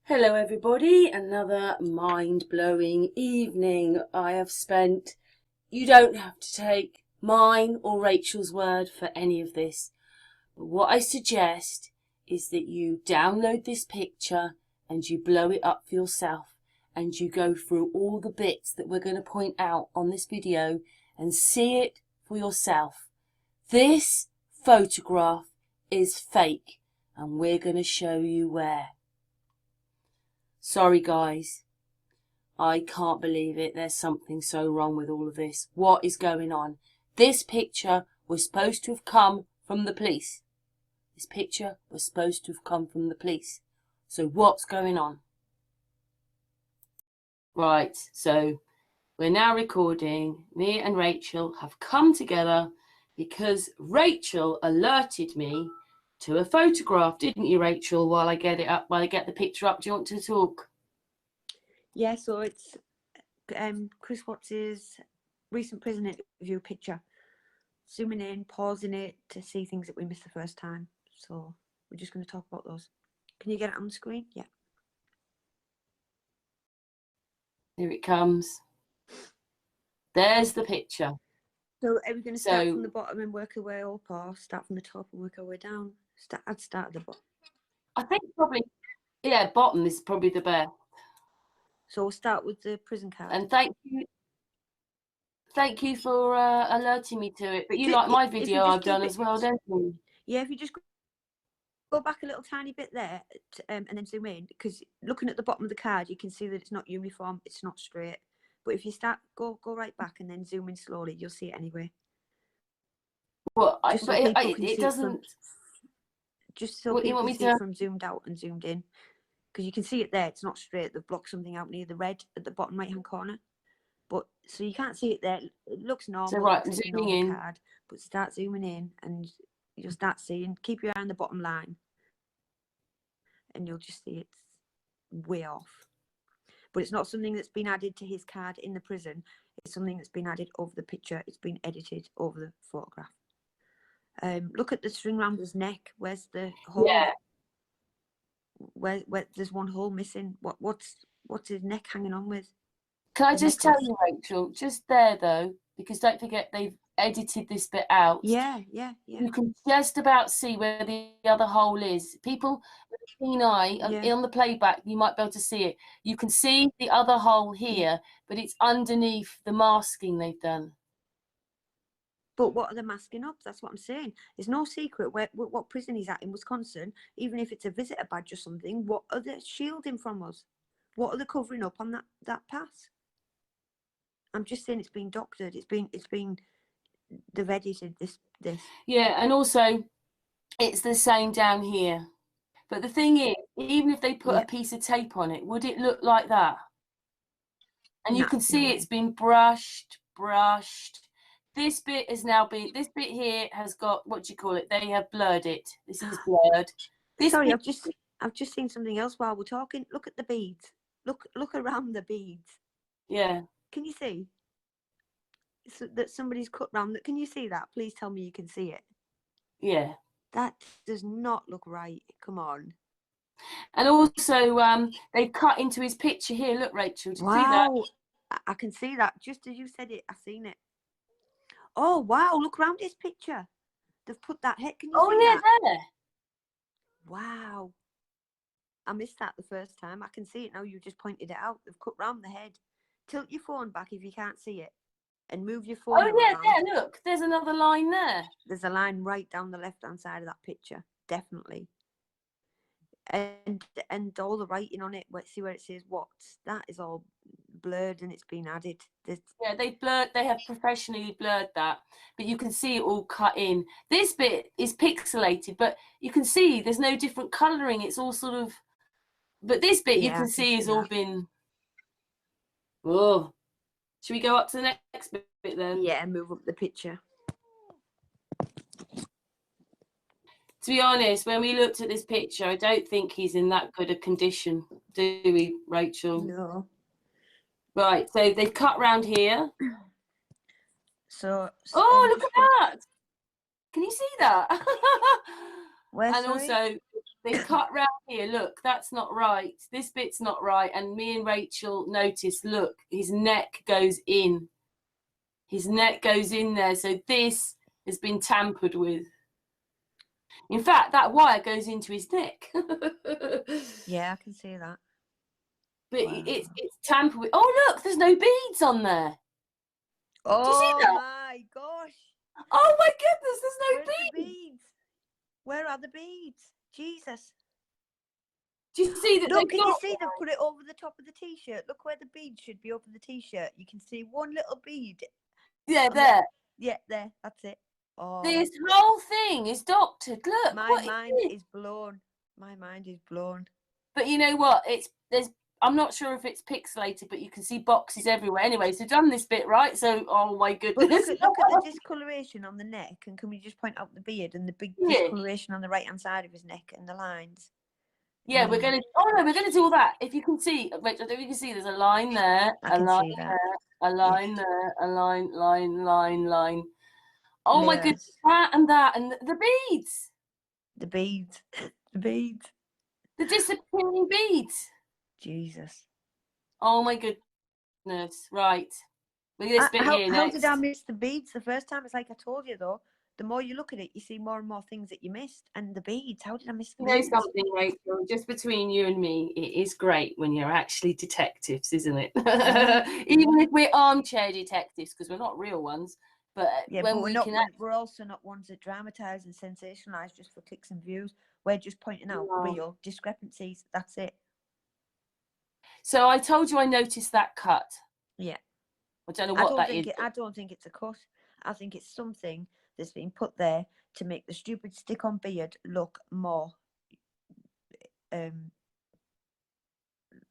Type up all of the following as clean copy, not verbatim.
Hello everybody, another mind-blowing evening I have spent. You don't have to take mine or Rachel's word for any of this, but what I suggest is that you download this picture and you blow it up for yourself and you go through all the bits that we're going to point out on this video and see it for yourself. This photograph is fake and we're going to show you where. Sorry guys, I can't believe it. There's something so wrong with all of this. What is going on? This picture was supposed to have come from the police. This picture was supposed to have come from the police. So what's going on? Right, so we're now recording. Me and Rachel have come together because Rachel alerted me to a photograph, didn't you, Rachel? While I get it up, while I get the picture up, do you want to talk? Yeah, so it's Chris Watts's recent prison interview picture. Zooming in, pausing it to see things that we missed the first time. So we're just going to talk about those. Can you get it on the screen? Yeah. Here it comes. There's the picture. So are we going to start from the bottom and work our way up, or start from the top and work our way down? I'd start at the bottom. I think probably, yeah, bottom is probably the best. So we'll start with the prison card. And thank you for alerting me to it. But you like my video I've done as well, don't you? Yeah, if you just go back a little tiny bit there and then zoom in, because looking at the bottom of the card, you can see that it's not uniform, it's not straight. But if you go right back and then zoom in slowly, you'll see it anyway. Well, it doesn't. Just so people can see it from zoomed out and zoomed in, because you can see it there. It's not straight. They've blocked something out near the red at the bottom right hand corner. But so you can't see it there. It looks normal. So right, zooming in. Card, but start zooming in, and you'll start seeing. Keep your eye on the bottom line, and you'll just see it's way off. But it's not something that's been added to his card in the prison. It's something that's been added over the picture. It's been edited over the photograph. Look at the string around his neck. Where's the hole? Yeah. Where there's one hole missing. What's his neck hanging on with? Can I just tell you, Rachel, just there though, because don't forget they've edited this bit out. Yeah. You can just about see where the other hole is. People with a keen eye, on the playback, you might be able to see it. You can see the other hole here, but it's underneath the masking they've done. But what are they masking up? That's what I'm saying. It's no secret what prison he's at in Wisconsin. Even if it's a visitor badge or something, what are they shielding from us? What are they covering up on that pass? I'm just saying it's been doctored. They've edited this. Yeah, and also it's the same down here. But the thing is, even if they put a piece of tape on it, would it look like that? And you can see it's been brushed. This bit has now been, this bit here has got, what do you call it? They have blurred it. This is blurred. Sorry, I've just seen something else while we're talking. Look at the beads. Look around the beads. Yeah. Can you see? So that somebody's cut round that. Can you see that? Please tell me you can see it. Yeah. That does not look right. Come on. And also, they've cut into his picture here. Look, Rachel, do you see that? I can see that. Just as you said it, I've seen it. Oh, wow. Look around his picture. They've put that head. Can you see that? There. Wow. I missed that the first time. I can see it now. You just pointed it out. They've cut round the head. Tilt your phone back if you can't see it. And move your phone around. There, look. There's another line there. There's a line right down the left-hand side of that picture. Definitely. And all the writing on it, see where it says Watts, that is all blurred and it's been added. Yeah, they have professionally blurred that, but you can see it all cut in. This bit is pixelated, but you can see there's no different colouring. It's all sort of, but this bit you can see has all been. Oh, should we go up to the next bit then? Yeah, move up the picture. To be honest, when we looked at this picture, I don't think he's in that good a condition, do we, Rachel? No. Right, so they've cut round here. So oh, look at that! Can you see that? Where, and sorry? also, They've cut round here. Look, that's not right. This bit's not right. And me and Rachel noticed, look, his neck goes in. His neck goes in there. So this has been tampered with. In fact, that wire goes into his neck. Yeah, I can see that. But Wow. it's tampered with. Oh, look, there's no beads on there. Oh, do you see that? my gosh. Oh, my goodness, there's no Where's the beads? Where are the beads? Jesus. Do you see that? Look, can you see they've put it over the top of the t-shirt? Look where the bead should be over the t-shirt. You can see one little bead. Yeah, there. Yeah, there. That's it. Oh, this whole thing is doctored. Look, my what mind is blown. My mind is blown. But you know what? I'm not sure if it's pixelated, but you can see boxes everywhere. Anyway, so done this bit right. So, oh my goodness! But look at the discoloration on the neck, and can we just point out the beard and the big discoloration on the right hand side of his neck and the lines? Yeah, we're gonna. Oh no, we're gonna do all that. If you can see, Rachel, I don't know if you can see. There's a line there, a line there, a line there, a line. Oh my goodness! That and the beads. The beads. The beads. The disappearing beads. Jesus. Oh my goodness! Right. Look at this bit here. How did I miss the beads the first time? It's like I told you though. The more you look at it, you see more and more things that you missed. And the beads, how did I miss the beads? You know something, Rachel, just between you and me, it is great when you're actually detectives, isn't it? Even if we're armchair detectives, because we're not real ones. But yeah, when but we're also not ones that dramatise and sensationalise just for clicks and views. We're just pointing out real discrepancies. That's it. So I told you I noticed that cut. Yeah. I don't know what that is. I don't think it's a cut. I think it's something that's been put there to make the stupid stick-on beard look more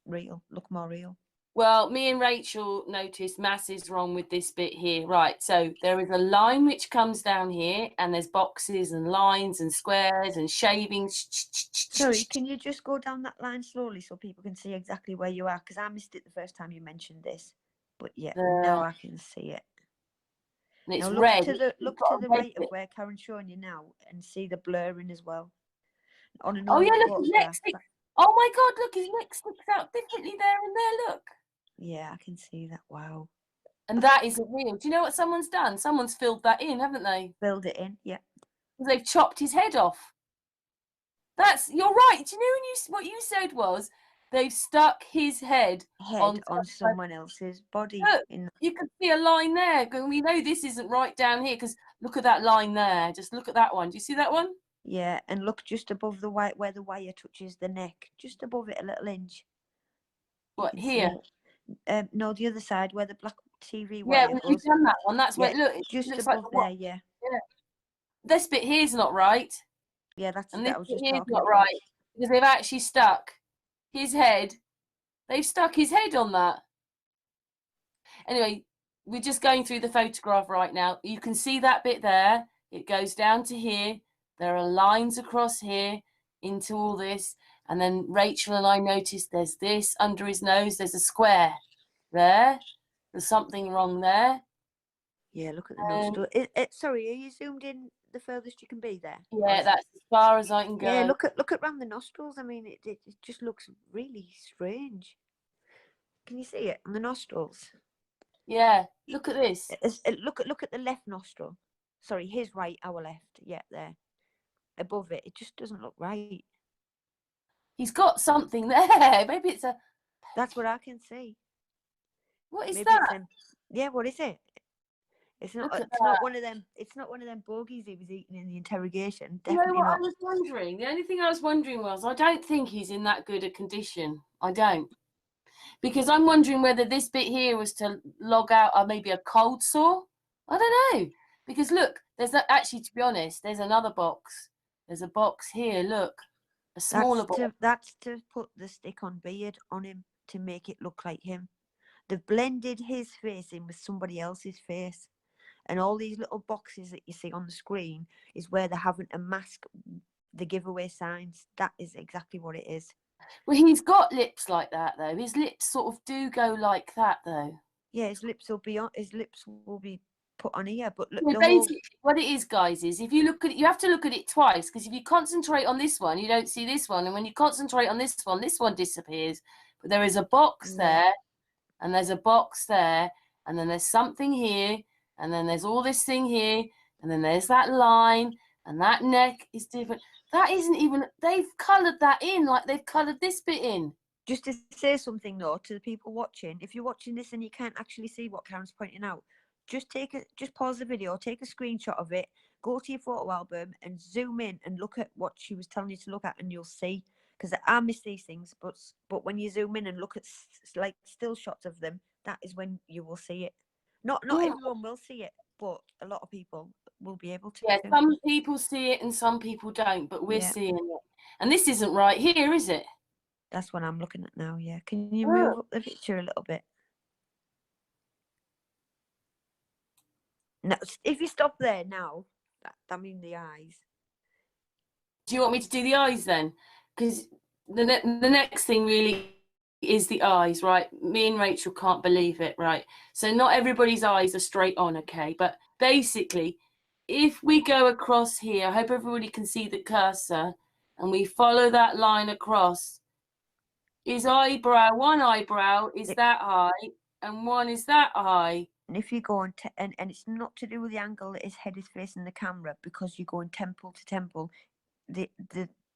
real. Look more real. Well, me and Rachel noticed masses wrong with this bit here. Right, so there is a line which comes down here, and there's boxes and lines and squares and shavings. Sorry, can you just go down that line slowly so people can see exactly where you are? Because I missed it the first time you mentioned this. But yeah, now I can see it. And it's now look red. To the right of where Karen's showing you now and see the blurring as well. On a oh yeah, look, his neck sticks. Oh my God, look, his neck sticks out differently there and there, look. Yeah, I can see that. Wow. And that isn't real. Do you know what someone's done? Someone's filled that in, haven't they? Filled it in, yeah. They've chopped his head off. You're right. Do you know what you said was they've stuck his head on someone else's body. Look, you can see a line there. We know this isn't right down here because look at that line there. Just look at that one. Do you see that one? Yeah, and look just above the wire where the wire touches the neck, just above it a little inch. What here? No, the other side where the black TV wire goes. We've done that one. That's where look. Just above like there. Yeah. This bit here's not right. Yeah, that's and that this I was just bit here's talking not about. right because they've actually stuck his head. They've stuck his head on that. Anyway, we're just going through the photograph right now. You can see that bit there. It goes down to here. There are lines across here into all this. And then Rachel and I noticed there's this under his nose. There's a square there. There's something wrong there. Yeah, look at the nostril. Sorry, are you zoomed in the furthest you can be there? Yeah, that's as far as I can go. Yeah, look at around the nostrils. I mean, it just looks really strange. Can you see it on the nostrils? Yeah, look at this. Look at the left nostril. Sorry, his right, our left. Yeah, there. Above it. It just doesn't look right. He's got something there. Maybe it's a... That's what I can see. What is that? Yeah, what is it? It's not one of them. It's not one of them bogies he was eating in the interrogation. Definitely you know what not. I was wondering? The only thing I was wondering was I don't think he's in that good a condition. I don't. Because I'm wondering whether this bit here was to log out maybe a cold sore. I don't know. Because look, actually, to be honest, there's another box. There's a box here, look. A smaller box. That's to put the stick-on beard on him to make it look like him. They've blended his face in with somebody else's face. And all these little boxes that you see on the screen is where they're having to mask the giveaway signs. That is exactly what it is. Well, he's got lips like that, though. His lips sort of do go like that, though. Yeah, his lips will be put on here. But look, So the whole... basically, what it is, guys, is if you look at it, you have to look at it twice, because if you concentrate on this one, you don't see this one, and when you concentrate on this one disappears. But there is a box there, and there's a box there, and then there's something here, and then there's all this thing here, and then there's that line, and that neck is different. That isn't even, they've coloured that in, like they've coloured this bit in. Just to say something though to the people watching, if you're watching this and you can't actually see what Karen's pointing out, just pause the video, take a screenshot of it, go to your photo album and zoom in and look at what she was telling you to look at, and you'll see. Because I miss these things, but when you zoom in and look at like still shots of them, that is when you will see it. Not everyone will see it, but a lot of people will be able to. Yeah, some people see it and some people don't, but we're seeing it. And this isn't right here, is it? That's what I'm looking at now, yeah. Can you move up the picture a little bit? No, if you stop there now, I mean the eyes. Do you want me to do the eyes then? Because the next thing really is the eyes, right? Me and Rachel can't believe it, right? So not everybody's eyes are straight on, okay? But basically, if we go across here, I hope everybody can see the cursor, and we follow that line across, his eyebrow, one eyebrow is that high, and one is that high. And if you go on, and it's not to do with the angle that his head is facing the camera, because you're going temple to temple. The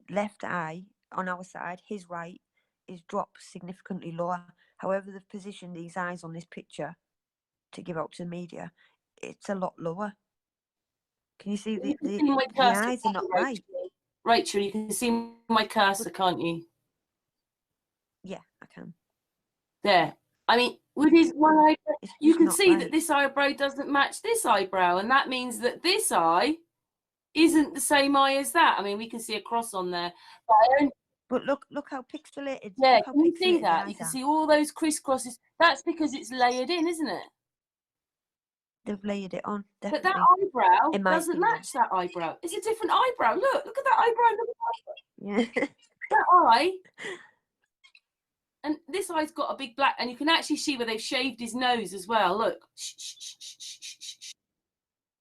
left eye on our side, his right, is dropped significantly lower. However, they've positioned these eyes on this picture to give out to the media, it's a lot lower. Can you see the eyes are not right? Rachel, you can see my cursor, can't you? Yeah, I can. There. I mean, with his one eyebrow, you can see that this eyebrow doesn't match this eyebrow, and that means that this eye isn't the same eye as that. I mean, we can see a cross on there. But look how pixelated. Yeah, look how can you see that? You can see all those crisscrosses. That's because it's layered in, isn't it? They've layered it on, definitely. But that eyebrow doesn't match that eyebrow. It's a different eyebrow. Look at that eyebrow. Look at that. Yeah. That eye. And this eye's got a big black, and you can actually see where they've shaved his nose as well. Look.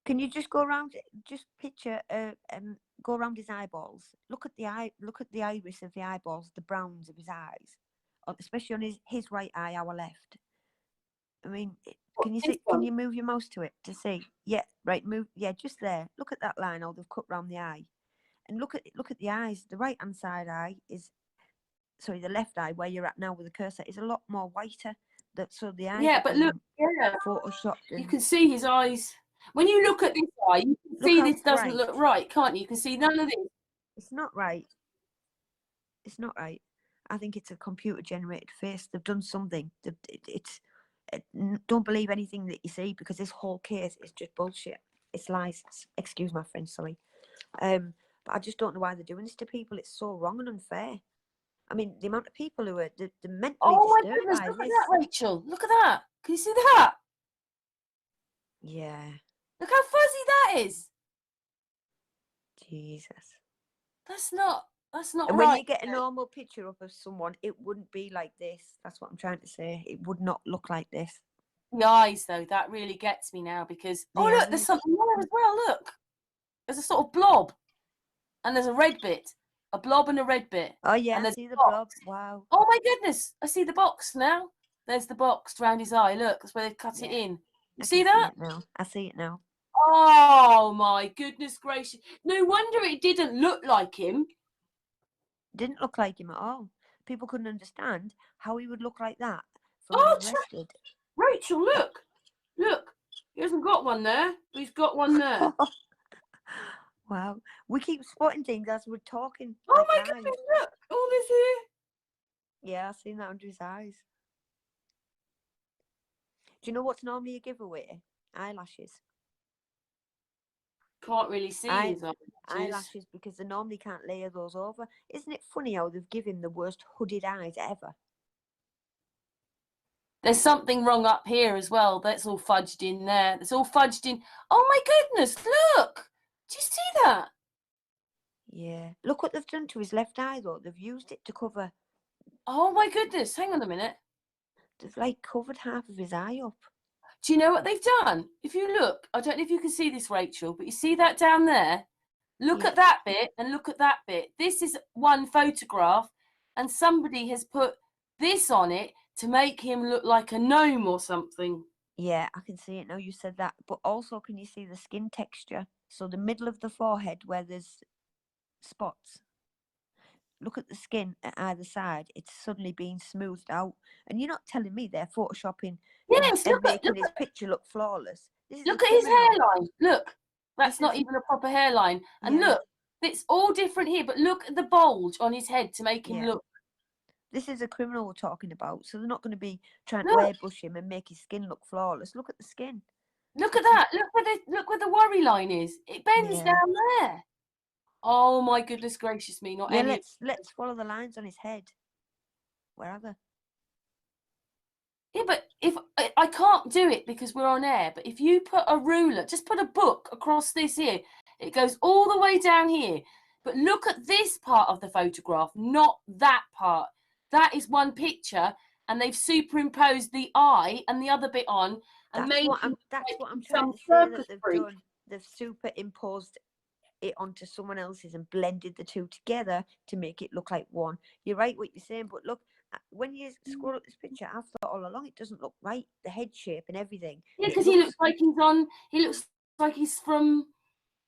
Can you just go around? Just picture, go around his eyeballs. Look at the eye. Look at the iris of the eyeballs, the browns of his eyes, especially on his right eye, our left. I mean, can you see? Can you move your mouse to it to see? Yeah, right. Move. Yeah, just there. Look at that line. All they've cut round the eye, and look at the eyes. The right hand side eye is. Sorry, the left eye where you're at now with the cursor is a lot more whiter. So the eyes. Yeah, but look, photoshopped. You can see his eyes. When you look at this eye, you can see this doesn't look right, can't you? You can see none of this. It's not right. It's not right. I think it's a computer-generated face. They've done something. Don't believe anything that you see, because this whole case is just bullshit. It's lies. Excuse my French, sorry. But I just don't know why they're doing this to people. It's so wrong and unfair. I mean, the amount of people who are the mentally disturbed. Oh my goodness, look at that, Rachel. Look at that. Can you see that? Yeah. Look how fuzzy that is. Jesus. That's not and right. When you get a normal picture up of someone, it wouldn't be like this. That's what I'm trying to say. It would not look like this. The eyes, though, that really gets me now, because look, there's something there as well. Look. There's a sort of blob. And there's a red bit. A blob and a red bit. Oh, yeah, and I see the blob. Wow. Oh, my goodness. I see the box now. There's the box around his eye. Look, that's where they've cut it in. You see that? I see it now. Oh, my goodness gracious. No wonder it didn't look like him. Didn't look like him at all. People couldn't understand how he would look like that. Rachel, look. Look. He hasn't got one there. He's got one there. Wow. We keep spotting things as we're talking. Oh, my goodness, look. All this here. Yeah, I've seen that under his eyes. Do you know what's normally a giveaway? Eyelashes. Can't really see his eyelashes, because they normally can't layer those over. Isn't it funny how they've given him the worst hooded eyes ever? There's something wrong up here as well. That's all fudged in there. It's all fudged in. Oh, my goodness, look. Do you see that? Yeah. Look what they've done to his left eye, though. They've used it to cover. Oh, my goodness. Hang on a minute. They've, like, covered half of his eye up. Do you know what they've done? If you look, I don't know if you can see this, Rachel, but you see that down there? Look at that bit and look at that bit. This is one photograph, and somebody has put this on it to make him look like a gnome or something. Yeah, I can see it now you said that. But also, can you see the skin texture? So the middle of the forehead where there's spots. Look at the skin at either side. It's suddenly being smoothed out. And you're not telling me they're photoshopping Yes, and making his picture look flawless. This is look at his hairline. Look, that's not even a proper hairline. And Yeah. look, it's all different here, but look at the bulge on his head to make him look. This is a criminal we're talking about, so they're not going to be trying to Look. airbrush him and make his skin look flawless. Look at the skin. Look at that. Look where the worry line is. It bends down there. Oh my goodness gracious me! Not any. Let's follow the lines on his head. Where are they? Yeah, but if I can't do it because we're on air, but if you put a ruler, just put a book across this here, it goes all the way down here. But look at this part of the photograph, not that part. That is one picture, and they've superimposed the eye and the other bit on, and That's what I'm trying to say that they've done. They've superimposed it onto someone else's and blended the two together to make it look like one. You're right what you're saying, but look, when you scroll up this picture, I've thought all along it doesn't look right. The head shape and everything. Yeah, because he looks like he's from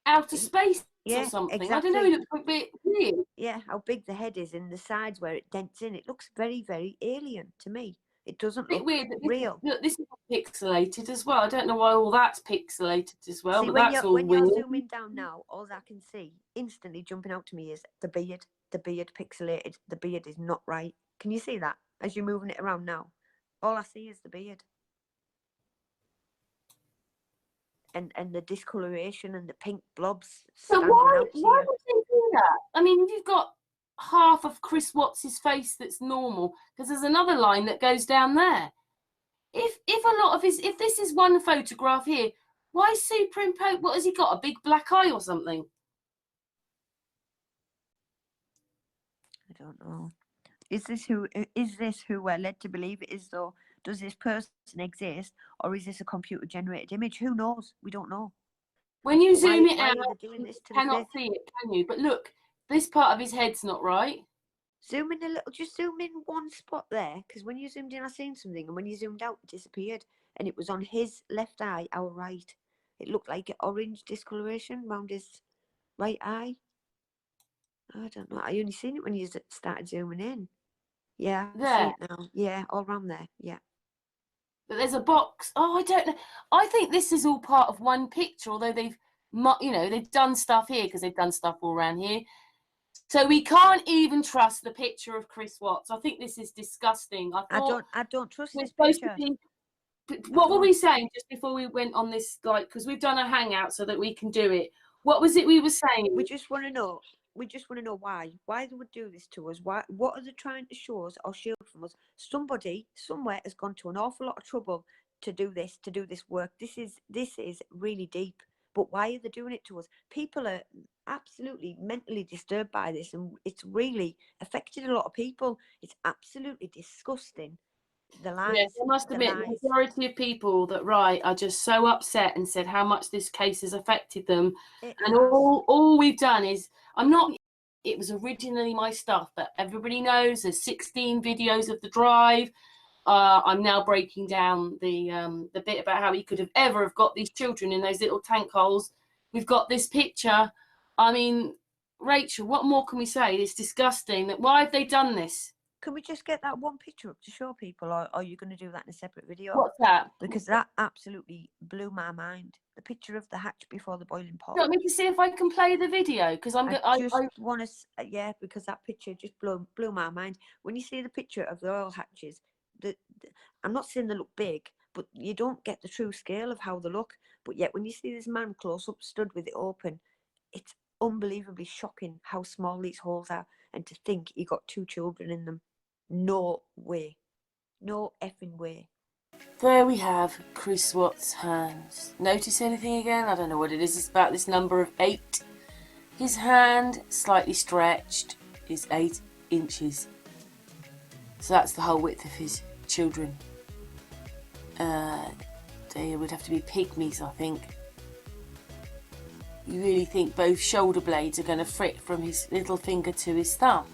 outer space or something. Exactly. I don't know, he looks a bit weird. Yeah, how big the head is in the sides where it dents in. It looks very, very alien to me. It doesn't look weird. real. Look, this is pixelated as well. I don't know why all that's pixelated as well. See, but when that's all when weird. you're zooming down now, all I can see instantly jumping out to me is the beard. The beard pixelated. The beard is not right. Can you see that as you're moving it around now? All I see is the beard. And the discoloration and the pink blobs. So why would they do that? I mean, you've got half of Chris Watts's face that's normal, because there's another line that goes down there. If this is one photograph here, why superimpose? What has he got? A big black eye or something? I don't know. Is this who we're led to believe it is though? Does this person exist, or is this a computer generated image? Who knows? We don't know. When you zoom it out, you cannot see it, can you? But look, this part of his head's not right. Zoom in a little, just zoom in one spot there, because when you zoomed in, I seen something, and when you zoomed out, it disappeared, and it was on his left eye, our right. It looked like an orange discoloration around his right eye. I don't know. I only seen it when you started zooming in. Yeah, I see it now. Yeah, all around there. Yeah. But there's a box. Oh, I don't know. I think this is all part of one picture, although they've done stuff here because they've done stuff all around here. So we can't even trust the picture of Chris Watts. I think this is disgusting. I don't trust this picture. What were we saying just before we went on this? Like, because we've done a hangout so that we can do it. What was it we were saying? We just want to know. We just want to know why they would do this to us. What are they trying to show us or shield from us? Somebody somewhere has gone to an awful lot of trouble to do this work. This is really deep. But why are they doing it to us? People are absolutely mentally disturbed by this, and it's really affected a lot of people. It's absolutely disgusting. The lies. Yes, I must admit, the majority of people that write are just so upset and said how much this case has affected them. And all we've done is, it was originally my stuff, but everybody knows there's 16 videos of the drive. I'm now breaking down the bit about how he could have ever have got these children in those little tank holes. We've got this picture. I mean, Rachel, what more can we say? It's disgusting. Why have they done this? Can we just get that one picture up to show people, or are you going to do that in a separate video? What's that? Because that absolutely blew my mind. The picture of the hatch before the boiling pot. Do you want me to see if I can play the video? Because I want to, yeah, because that picture just blew my mind. When you see the picture of the oil hatches, I'm not saying they look big, but you don't get the true scale of how they look. But yet, when you see this man close up, stood with it open, it's unbelievably shocking how small these holes are, and to think he got 2 children in them. No way. No effing way. There we have Chris Watts' hands. Notice anything again? I don't know what it is. It's about this number of 8. His hand, slightly stretched, is 8 inches. So that's the whole width of his children. They would have to be pygmies, I think. You really think both shoulder blades are going to frit from his little finger to his thumb?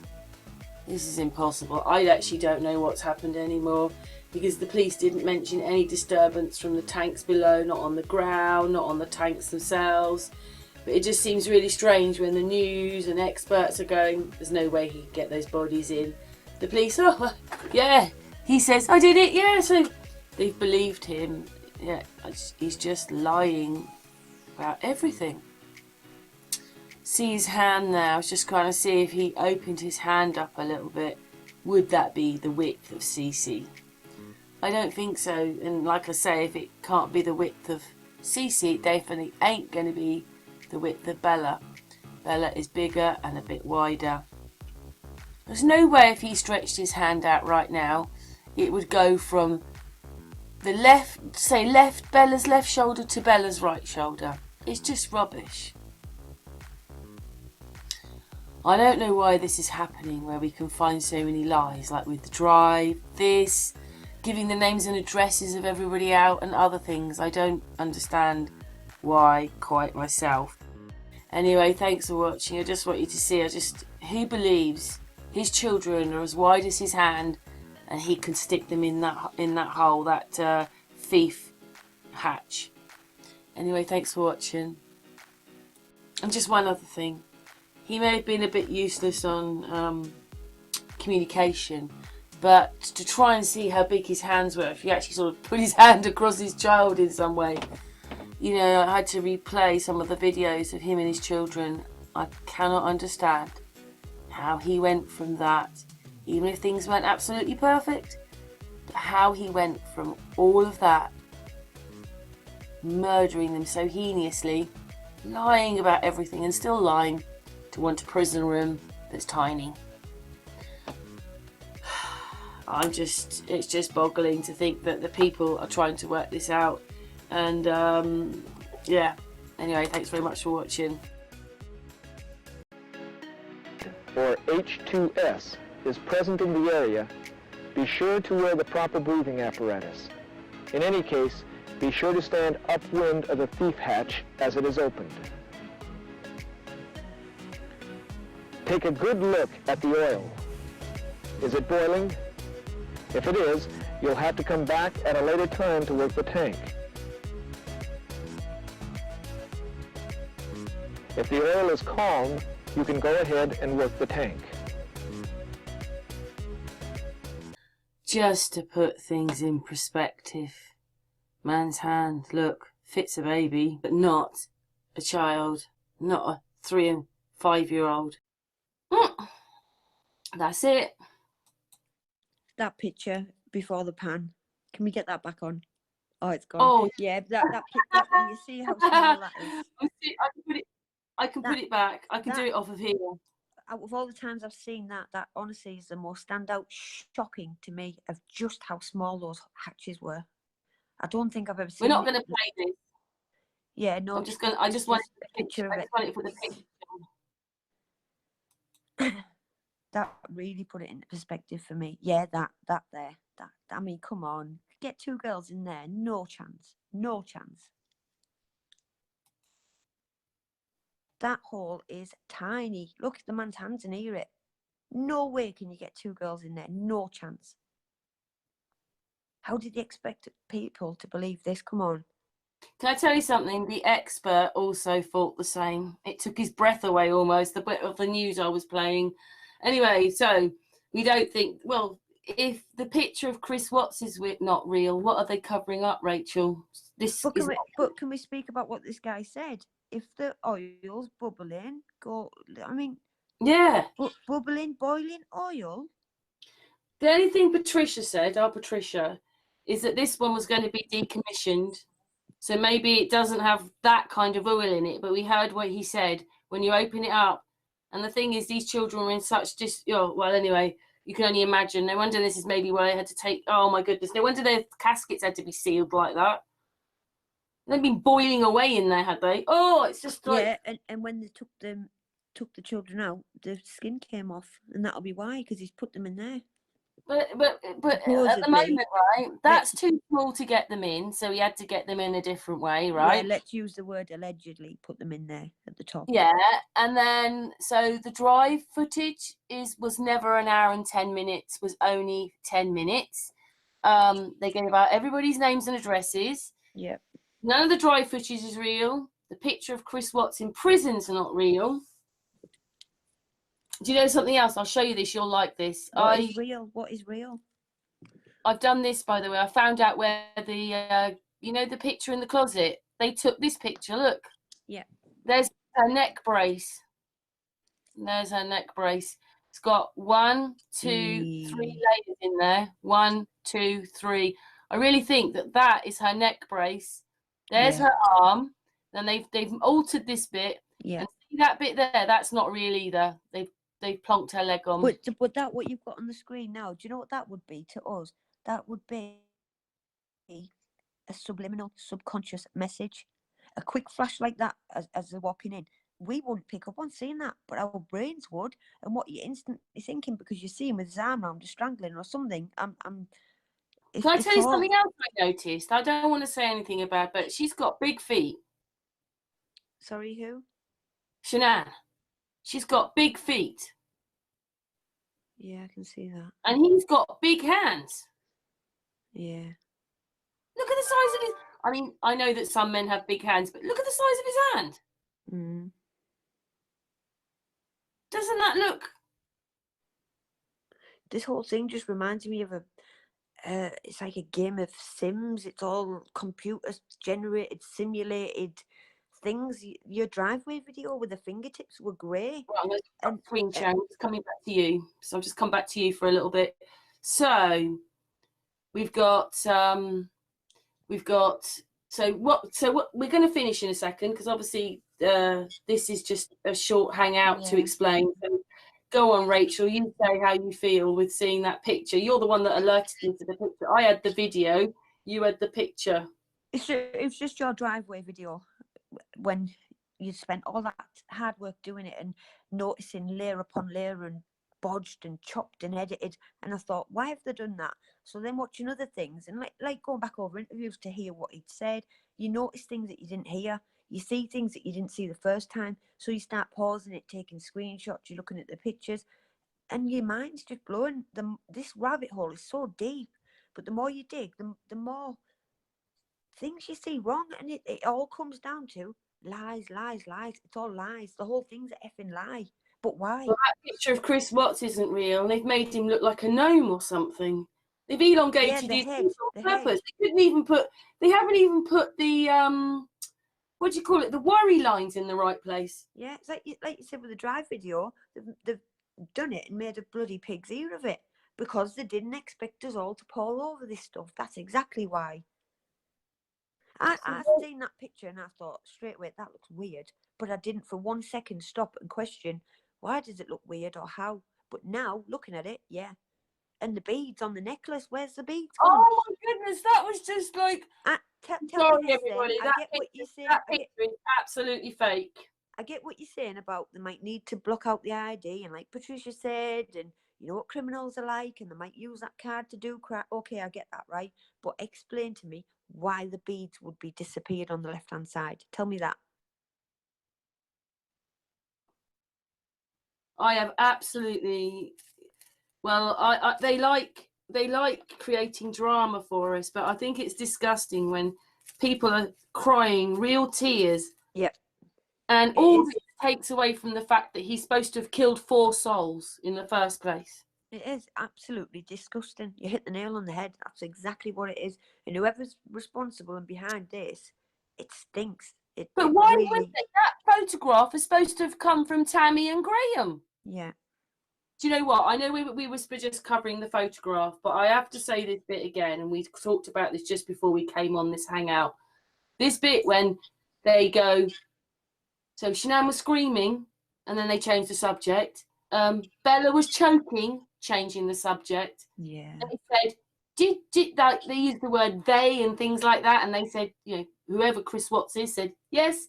This is impossible. I actually don't know what's happened anymore, because the police didn't mention any disturbance from the tanks below, not on the ground, not on the tanks themselves. But it just seems really strange when the news and experts are going, there's no way he could get those bodies in. The police, oh, yeah, he says, I did it, yeah, so they've believed him. Yeah, he's just lying about everything. See his hand now. I was just trying to see if he opened his hand up a little bit. Would that be the width of Cece? I don't think so. And like I say, if it can't be the width of Cece, it definitely ain't going to be the width of Bella. Bella is bigger and a bit wider. There's no way if he stretched his hand out right now, it would go from the left, say left, Bella's left shoulder to Bella's right shoulder. It's just rubbish. I don't know why this is happening, where we can find so many lies, like with the drive, this, giving the names and addresses of everybody out and other things. I don't understand why quite myself. Anyway, thanks for watching. I just want you to see, who believes his children are as wide as his hand and he can stick them in that hole, that thief hatch. Anyway, thanks for watching. And just one other thing. He may have been a bit useless on communication, but to try and see how big his hands were, if he actually sort of put his hand across his child in some way. You know, I had to replay some of the videos of him and his children. I cannot understand how he went from that, even if things weren't absolutely perfect, but how he went from all of that, murdering them so heinously, lying about everything and still lying, to want a prison room that's tiny. It's just boggling to think that the people are trying to work this out. And yeah, anyway, thanks very much for watching. Or H2S is present in the area, be sure to wear the proper breathing apparatus. In any case, be sure to stand upwind of the thief hatch as it is opened. Take a good look at the oil. Is it boiling? If it is, you'll have to come back at a later time to work the tank. If the oil is calm, you can go ahead and work the tank. Just to put things in perspective, man's hand, look, fits a baby, but not a child, not a 3 and 5 year old. That's it. That picture before the pan. Can we get that back on? Oh, it's gone. Oh, yeah, that you see how small that is. I can put it back. I can do it off of here. Out of all the times I've seen that honestly is the most standout, shocking to me of just how small those hatches were. I don't think I've ever seen. We're not going to play this. Yeah, no. I just wanted a picture of it. I just wanted to put the picture. That really put it into perspective for me. Yeah, that there. I mean, come on. Get 2 girls in there. No chance. No chance. That hole is tiny. Look at the man's hands and hear it. No way can you get 2 girls in there. No chance. How did you expect people to believe this? Come on. Can I tell you something? The expert also thought the same. It took his breath away almost, the bit of the news I was playing. Anyway, so we don't think, well, if the picture of Chris Watts is not real, what are they covering up, Rachel? But can we speak about what this guy said? If the oil's bubbling, yeah, bubbling, boiling oil. The only thing Patricia said, our Patricia, is that this one was going to be decommissioned. So maybe it doesn't have that kind of oil in it, but we heard what he said when you open it up. And the thing is, these children were in such well, anyway, you can only imagine. No wonder this is maybe why they had to take, oh my goodness, no wonder their caskets had to be sealed like that. They've been boiling away in there, had they? Oh, it's just like... Yeah, and when they took the children out, the skin came off, and that'll be why, because he's put them in there. But at the Supposedly. moment, right, that's too small to get them in, so we had to get them in a different way, right? Yeah, let's use the word allegedly, put them in there at the top. Yeah, and then so the drive footage was never an hour and 10 minutes, was only 10 minutes. They gave out everybody's names and addresses. Yeah. None of the drive footage is real. The picture of Chris Watts in prison's not real. Do you know something else? I'll show you this. You'll like this. What is real? What is real? I've done this, by the way. I found out where the, you know, the picture in the closet. They took this picture. Look. Yeah. There's her neck brace. There's her neck brace. It's got 1, 2, 3 layers in there. 1, 2, 3. I really think that is her neck brace. There's her arm. Then they've altered this bit. Yeah. And see that bit there? That's not real either. They've plonked her leg on. But that what you've got on the screen now, do you know what that would be to us? That would be a subliminal, subconscious message. A quick flash like that as they're walking in. We wouldn't pick up on seeing that, but our brains would. And what you're instantly thinking, because you see him with his arm around, just strangling or something. Can I tell you something else I noticed? I don't want to say anything about it, but she's got big feet. Sorry, who? Shanann. She's got big feet. Yeah, I can see that. And he's got big hands. Yeah. Look at the size of his... I mean, I know that some men have big hands, but look at the size of his hand. Mm. Doesn't that look... This whole thing just reminds me of it's like a game of Sims. It's all computer generated, simulated things. Your driveway video with the fingertips were grey. Well, I'm going to screen share. It's coming back to you. So I'll just come back to you for a little bit. So we've got so what we're going to finish in a second, because obviously this is just a short hangout to explain. So go on, Rachel, you say how you feel with seeing that picture. You're the one that alerted me to the picture. I had the video, you had the picture. It's just your driveway video when you spent all that hard work doing it and noticing layer upon layer and bodged and chopped and edited, and I thought, why have they done that? So then watching other things and like going back over interviews to hear what he'd said, you notice things that you didn't hear, you see things that you didn't see the first time, so you start pausing it, taking screenshots, you're looking at the pictures, and your mind's just blowing. This rabbit hole is so deep, but the more you dig, the more things you see wrong, and it all comes down to lies. It's all lies. The whole thing's an effing lie. But why? Well, that picture of Chris Watts isn't real. They've made him look like a gnome or something. They've elongated his head on purpose. They couldn't even put. They haven't even put the what do you call it? The worry lines in the right place. Yeah, it's like you said with the drive video. They've done it and made a bloody pig's ear of it because they didn't expect us all to pall over this stuff. That's exactly why. I seen that picture and I thought straight away that looks weird, but I didn't for 1 second stop and question why does it look weird or how. But now looking at it, yeah. And the beads on the necklace, where's the beads gone? Oh my goodness, that was just like. Sorry, everybody. I get what you're saying. That picture is absolutely fake. I get what you're saying about they might need to block out the ID, and like Patricia said, and you know what criminals are like, and they might use that card to do crap. Okay, I get that, right? But explain to me why the beads would be disappeared on the left-hand side. Tell me that. I have absolutely. Well, they like creating drama for us, but I think it's disgusting when people are crying real tears. Yep. And all this takes away from the fact that he's supposed to have killed 4 souls in the first place. It is absolutely disgusting. You hit the nail on the head. That's exactly what it is. And whoever's responsible and behind this, it stinks. But why would they? That photograph is supposed to have come from Tammy and Graham. Yeah. Do you know what? I know we were just covering the photograph, but I have to say this bit again, and we talked about this just before we came on this hangout. This bit when they go, so Shanann was screaming, and then they changed the subject. Bella was choking, changing the subject. Yeah. And they said, did like they used the word they and things like that, and they said, you know, whoever Chris Watts is said, yes,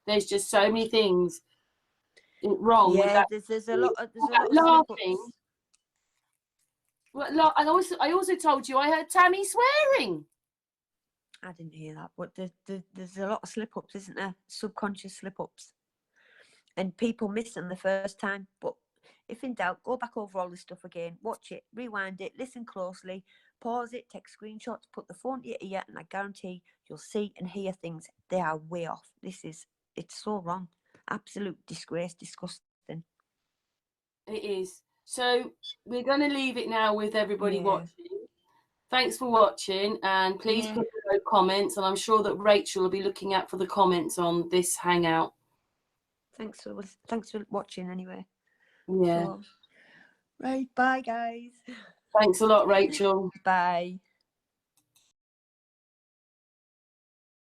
there's just so many things wrong. Yeah, there's a lot of laughing. Well, like, I also told you I heard Tammy swearing. I didn't hear that, but there's a lot of slip-ups, isn't there? Subconscious slip-ups. And people miss them the first time. But if in doubt, go back over all this stuff again, watch it, rewind it, listen closely, pause it, take screenshots, put the phone to your ear, and I guarantee you'll see and hear things. They are way off. It's so wrong. Absolute disgrace, disgusting. It is. So we're going to leave it now with everybody watching. Thanks for watching, and please put below comments, and I'm sure that Rachel will be looking out for the comments on this Hangout. Thanks for watching anyway. Yeah. So, right, bye guys. Thanks a lot, Rachel. Bye.